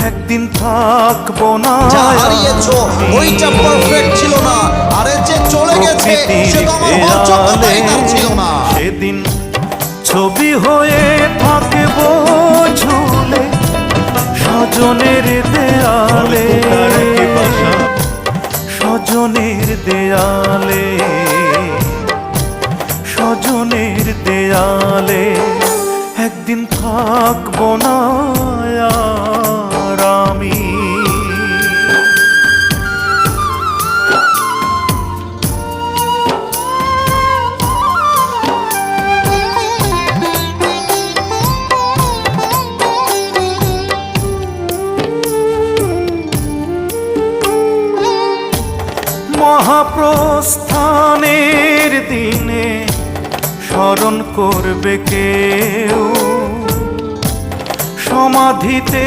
একদিন থাকবো না। যা হারিয়েছো ওইটা পারফেক্ট ছিল না, আরে যে চলে গেছে সে তো আমার যোগ্যতাই তার ছিল না। সেদিন ছবি হয়ে থাকবো ঝুলে স্বজনের দেয়ালে, স্বজনের দেয়ালে, স্বজনের দেয়ালে। একদিন থাকবো না আর আমি। মহাপ্রস্থানের দিনে স্মরণ করবে কেউ সমাধিতে।